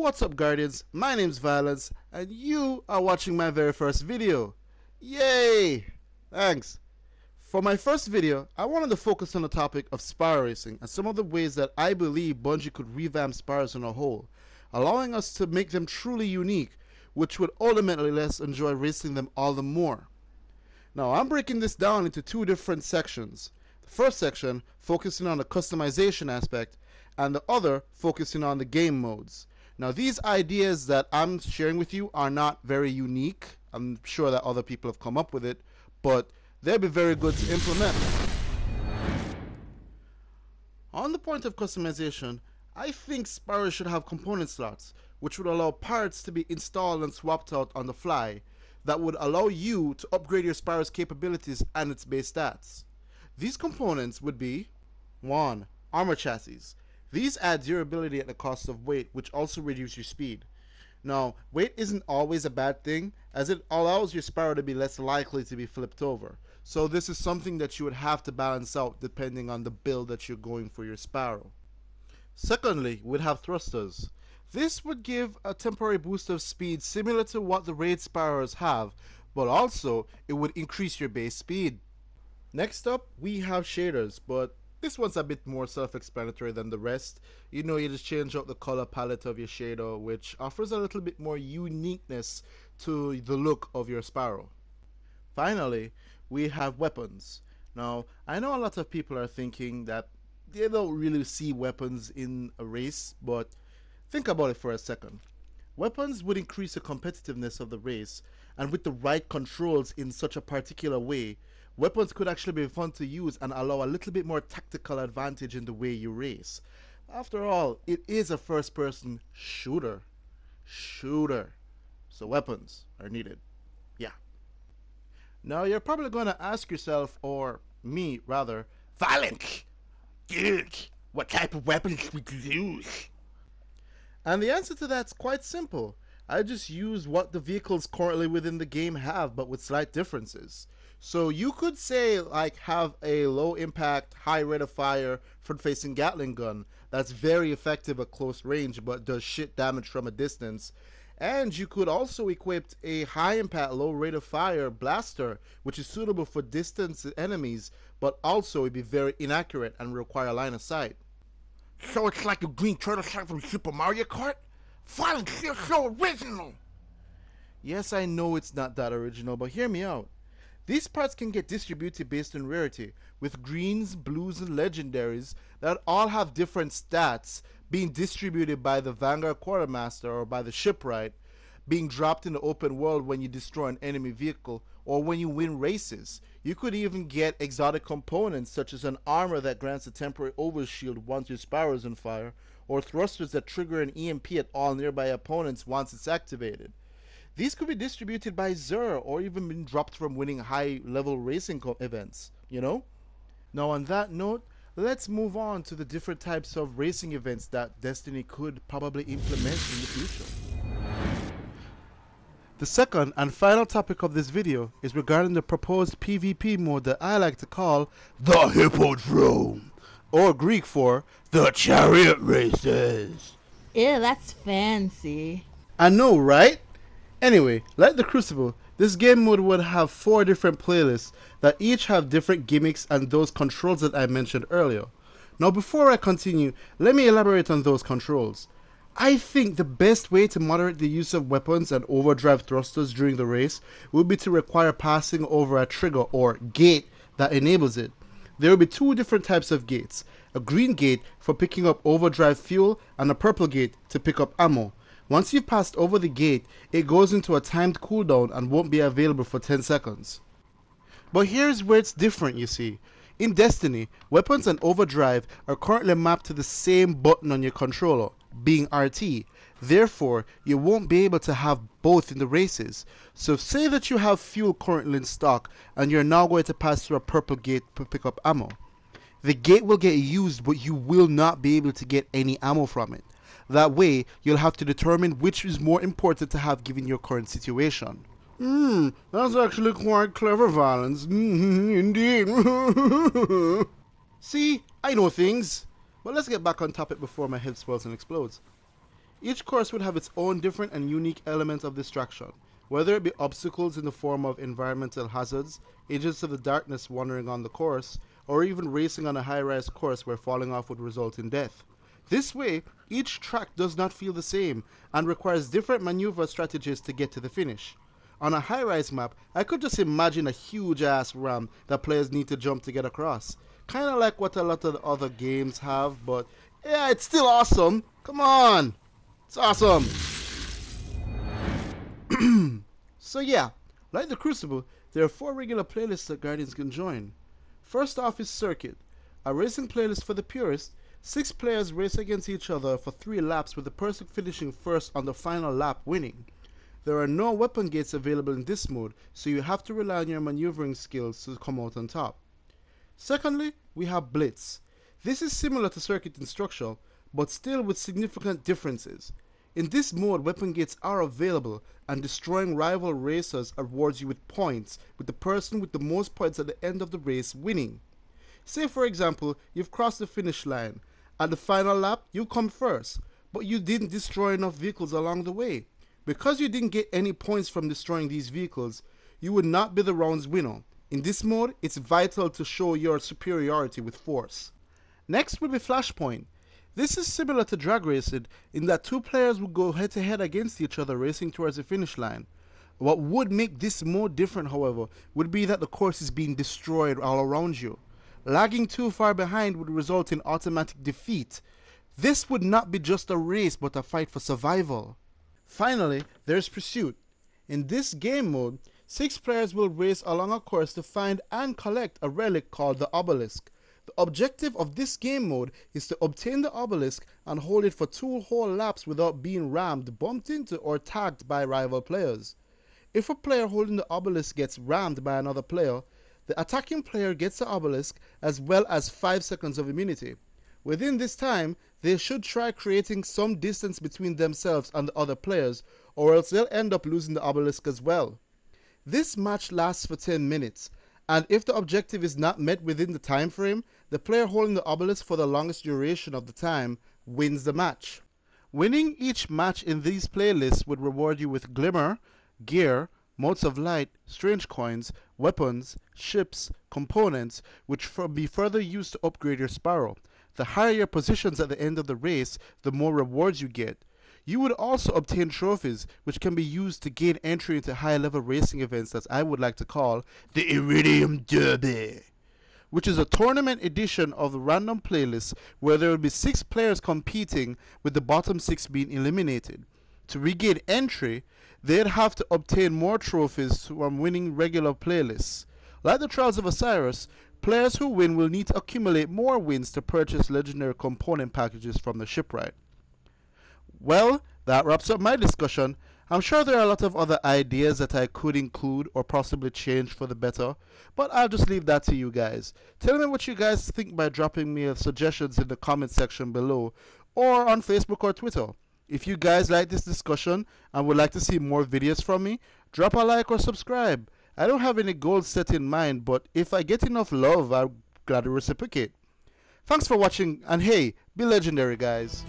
What's up, Guardians? My name's Vyllence, and you are watching my very first video. Yay! Thanks. For my first video, I wanted to focus on the topic of Sparrow racing and some of the ways that I believe Bungie could revamp Sparrows on a whole, allowing us to make them truly unique, which would ultimately let us enjoy racing them all the more. Now, I'm breaking this down into two different sections. The first section focusing on the customization aspect, and the other focusing on the game modes. Now, these ideas that I'm sharing with you are not very unique. I'm sure that other people have come up with it, but they'll be very good to implement. On the point of customization, I think Sparrow should have component slots, which would allow parts to be installed and swapped out on the fly, that would allow you to upgrade your Sparrow's capabilities and its base stats. These components would be 1. Armor chassis. These add durability at the cost of weight, which also reduce your speed. Now, weight isn't always a bad thing, as it allows your Sparrow to be less likely to be flipped over. So this is something that you would have to balance out depending on the build that you're going for your Sparrow. Secondly, we'd have thrusters. This would give a temporary boost of speed similar to what the raid Sparrows have, but also it would increase your base speed. Next up, we have shaders, but this one's a bit more self-explanatory than the rest. You just change out the color palette of your shader, which offers a little bit more uniqueness to the look of your Sparrow. Finally, we have weapons. Now, I know a lot of people are thinking that they don't really see weapons in a race, but think about it for a second. Weapons would increase the competitiveness of the race, and with the right controls in such a particular way, weapons could actually be fun to use and allow a little bit more tactical advantage in the way you race. After all, it is a first-person shooter. So weapons are needed. Yeah. Now you're probably going to ask yourself, or me rather, Vyllence, dude, what type of weapons would you use? And the answer to that's quite simple. I just use what the vehicles currently within the game have, but with slight differences. So you could say have a low impact, high rate of fire front facing Gatling gun that's very effective at close range but does shit damage from a distance. And you could also equip a high impact, low rate of fire blaster, which is suitable for distance enemies, but also it'd be very inaccurate and require line of sight. So it's like a green turtle shot from Super Mario Kart? Vyllence, you're so original! Yes, I know it's not that original, but hear me out. These parts can get distributed based on rarity, with greens, blues, and legendaries that all have different stats being distributed by the Vanguard Quartermaster or by the shipwright, being dropped in the open world when you destroy an enemy vehicle or when you win races. You could even get exotic components such as an armor that grants a temporary overshield once your Sparrow is on fire, or thrusters that trigger an EMP at all nearby opponents once it's activated. These could be distributed by Xur or even been dropped from winning high-level racing events, Now on that note, let's move on to the different types of racing events that Destiny could probably implement in the future. The second and final topic of this video is regarding the proposed PvP mode that I like to call the Hippodrome, or Greek for the chariot races. Ew, that's fancy. I know, right? Anyway, like the Crucible, this game mode would have 4 different playlists that each have different gimmicks and those controls that I mentioned earlier. Now before I continue, let me elaborate on those controls. I think the best way to moderate the use of weapons and overdrive thrusters during the race would be to require passing over a trigger or gate that enables it. There will be 2 different types of gates, a green gate for picking up overdrive fuel and a purple gate to pick up ammo. Once you've passed over the gate, it goes into a timed cooldown and won't be available for 10 seconds. But here's where it's different, you see. In Destiny, weapons and overdrive are currently mapped to the same button on your controller, being RT. Therefore, you won't be able to have both in the races. So say that you have fuel currently in stock and you're now going to pass through a purple gate to pick up ammo. The gate will get used, but you will not be able to get any ammo from it. That way, you'll have to determine which is more important to have given your current situation. That's actually quite clever, Vyllence. Indeed. See, I know things. But let's get back on topic before my head swells and explodes. Each course would have its own different and unique element of distraction, whether it be obstacles in the form of environmental hazards, agents of the darkness wandering on the course, or even racing on a high-rise course where falling off would result in death. This way, each track does not feel the same and requires different maneuver strategies to get to the finish. On a high-rise map, I could just imagine a huge-ass ramp that players need to jump to get across. Kinda like what a lot of the other games have, but yeah, it's still awesome. Come on! It's awesome! So yeah, like the Crucible, there are 4 regular playlists that Guardians can join. First off is Circuit, a racing playlist for the purist. 6 players race against each other for 3 laps with the person finishing first on the final lap winning. There are no weapon gates available in this mode, so you have to rely on your maneuvering skills to come out on top. Secondly, we have Blitz. This is similar to Circuit in structure, but still with significant differences. In this mode, weapon gates are available, and destroying rival racers rewards you with points, with the person with the most points at the end of the race winning. Say for example, you've crossed the finish line. At the final lap, you come first, but you didn't destroy enough vehicles along the way. Because you didn't get any points from destroying these vehicles, you would not be the round's winner. In this mode, it's vital to show your superiority with force. Next will be Flashpoint. This is similar to drag racing in that 2 players will go head to head against each other racing towards the finish line. What would make this more different, however, would be that the course is being destroyed all around you. Lagging too far behind would result in automatic defeat. This would not be just a race but a fight for survival. Finally, there's Pursuit. In this game mode, 6 players will race along a course to find and collect a relic called the Obelisk. The objective of this game mode is to obtain the obelisk and hold it for 2 whole laps without being rammed, bumped into, or tagged by rival players. If a player holding the obelisk gets rammed by another player, the attacking player gets the obelisk as well as 5 seconds of immunity. Within this time, they should try creating some distance between themselves and the other players, or else they'll end up losing the obelisk as well. This match lasts for 10 minutes, and if the objective is not met within the time frame, the player holding the obelisk for the longest duration of the time wins the match. Winning each match in these playlists would reward you with Glimmer, Gear, Motes of Light, Strange Coins, Weapons, Ships, Components, which will be further used to upgrade your Sparrow. The higher your positions at the end of the race, the more rewards you get. You would also obtain trophies, which can be used to gain entry into high-level racing events that I would like to call the Iridium Derby, which is a tournament edition of the random playlist where there will be 6 players competing, with the bottom 6 being eliminated. To regain entry, they'd have to obtain more trophies from winning regular playlists. Like the Trials of Osiris, players who win will need to accumulate more wins to purchase legendary component packages from the shipwright. Well, that wraps up my discussion. I'm sure there are a lot of other ideas that I could include or possibly change for the better, but I'll just leave that to you guys. Tell me what you guys think by dropping me suggestions in the comment section below or on Facebook or Twitter. If you guys like this discussion and would like to see more videos from me, drop a like or subscribe. I don't have any goals set in mind, but if I get enough love, I'll gladly reciprocate. Thanks for watching, and hey, be legendary, guys.